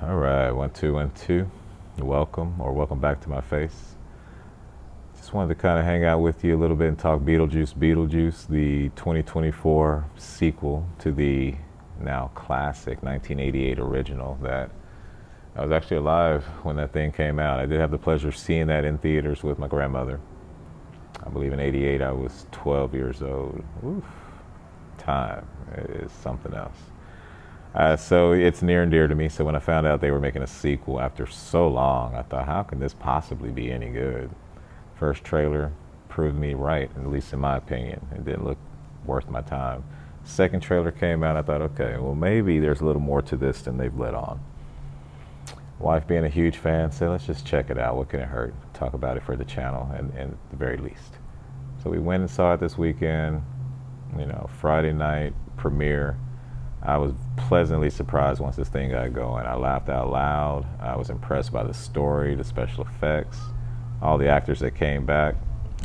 All right, 1 2 1 2. Welcome back to my face. Just wanted to kind of hang out with you a little bit and talk Beetlejuice, the 2024 sequel to the now classic 1988 original that I was actually alive when that thing came out. I did have the pleasure of seeing that in theaters with my grandmother. I believe in '88 I was 12 years old. Oof, time is something else. So it's near and dear to me. So when I found out they were making a sequel after so long, I thought, how can this possibly be any good? First trailer proved me right, at least in my opinion. It didn't look worth my time. Second trailer came out, I thought, okay, well maybe there's a little more to this than they've let on. Wife being a huge fan said, let's just check it out. What can it hurt? Talk about it for the channel and at the very least. So we went and saw it this weekend, Friday night premiere. I was pleasantly surprised once this thing got going. I laughed out loud. I was impressed by the story, the special effects, all the actors that came back.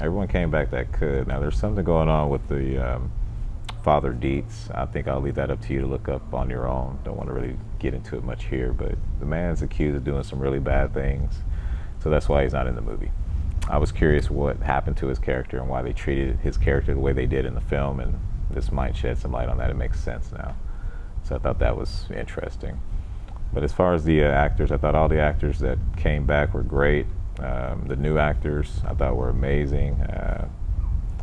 Everyone came back that could. Now there's something going on with the Father Dietz. I think I'll leave that up to you to look up on your own. Don't want to really get into it much here, but the man's accused of doing some really bad things, so that's why he's not in the movie. I was curious what happened to his character and why they treated his character the way they did in the film, and this might shed some light on that. It makes sense now. So I thought that was interesting. But as far as the actors, I thought all the actors that came back were great. The new actors I thought were amazing.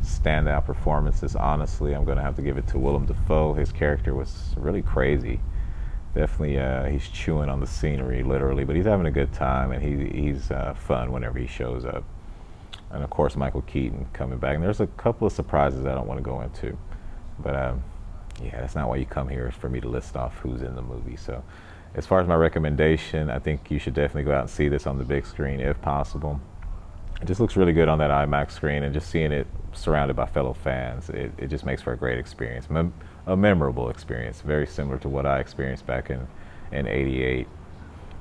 Standout performances, honestly. I'm going to have to give it to Willem Dafoe. His character was really crazy. Definitely, he's chewing on the scenery, literally, but he's having a good time, and he's fun whenever he shows up. And of course, Michael Keaton coming back. And there's a couple of surprises I don't want to go into. But yeah, that's not why you come here, is for me to list off who's in the movie. So as far as my recommendation, I think you should definitely go out and see this on the big screen if possible. It just looks really good on that IMAX screen, and just seeing it surrounded by fellow fans, it just makes for a great experience, a memorable experience, very similar to what I experienced back in '88.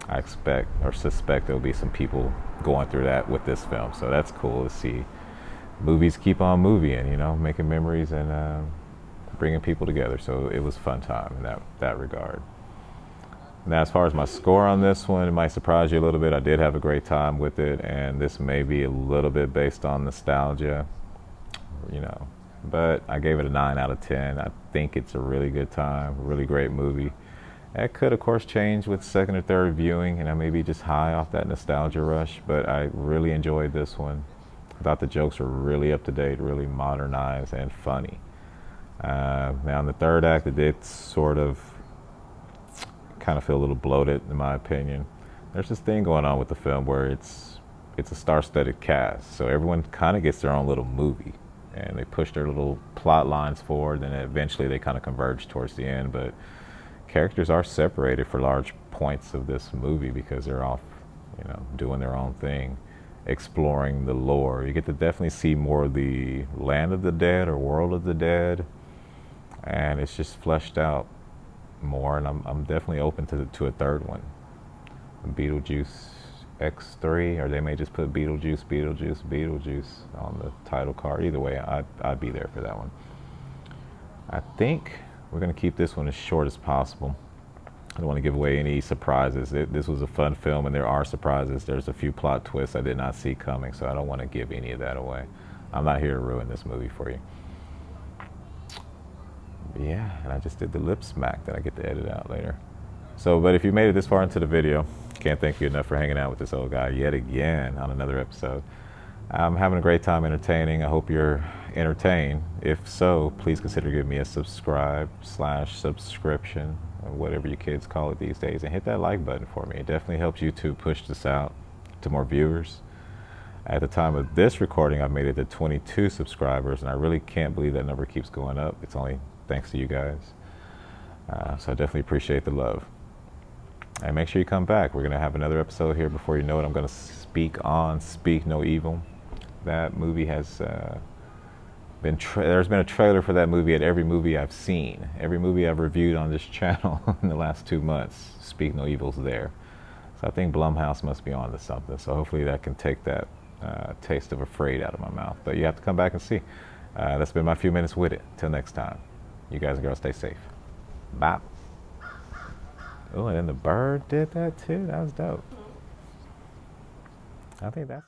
I expect or suspect there'll be some people going through that with this film, so that's cool to see. Movies keep on moving, making memories and bringing people together. So it was a fun time in that regard. Now, as far as my score on this one, it might surprise you a little bit. I did have a great time with it, and this may be a little bit based on nostalgia, but I gave it a 9 out of 10. I think it's a really good time, really great movie. That could, of course, change with second or third viewing, and I may be just high off that nostalgia rush, but I really enjoyed this one. I thought the jokes were really up to date, really modernized, and funny. Now in the third act, it did sort of kind of feel a little bloated, in my opinion. There's this thing going on with the film where it's a star-studded cast, so everyone kind of gets their own little movie, and they push their little plot lines forward, and eventually they kind of converge towards the end. But characters are separated for large points of this movie because they're off, doing their own thing, exploring the lore. You get to definitely see more of the land of the dead or world of the dead, and it's just fleshed out more, and I'm definitely open to a third one. Beetlejuice X3, or they may just put Beetlejuice on the title card. Either way, I'd be there for that one. I think we're going to keep this one as short as possible. I don't want to give away any surprises. This was a fun film, and there are surprises. There's a few plot twists I did not see coming, so I don't want to give any of that away. I'm not here to ruin this movie for you. Yeah, and I just did the lip smack that I get to edit out later. So, but if you made it this far into the video, can't thank you enough for hanging out with this old guy yet again on another episode. I'm having a great time entertaining. I hope you're entertained. If so, please consider giving me a subscription, or whatever you kids call it these days, and hit that like button for me. It definitely helps YouTube push this out to more viewers. At the time of this recording, I've made it to 22 subscribers, and I really can't believe that number keeps going up. It's only thanks to you guys. So I definitely appreciate the love. And make sure you come back. We're going to have another episode here before you know it. I'm going to Speak No Evil. That movie has there's been a trailer for that movie at every movie I've seen. Every movie I've reviewed on this channel in the last 2 months, Speak No Evil's there. So I think Blumhouse must be on to something. So hopefully that can take that taste of afraid out of my mouth. But you have to come back and see. That's been my few minutes with it. Till next time. You guys and girls stay safe. Bye. Oh, and then the bird did that too. That was dope. I think that's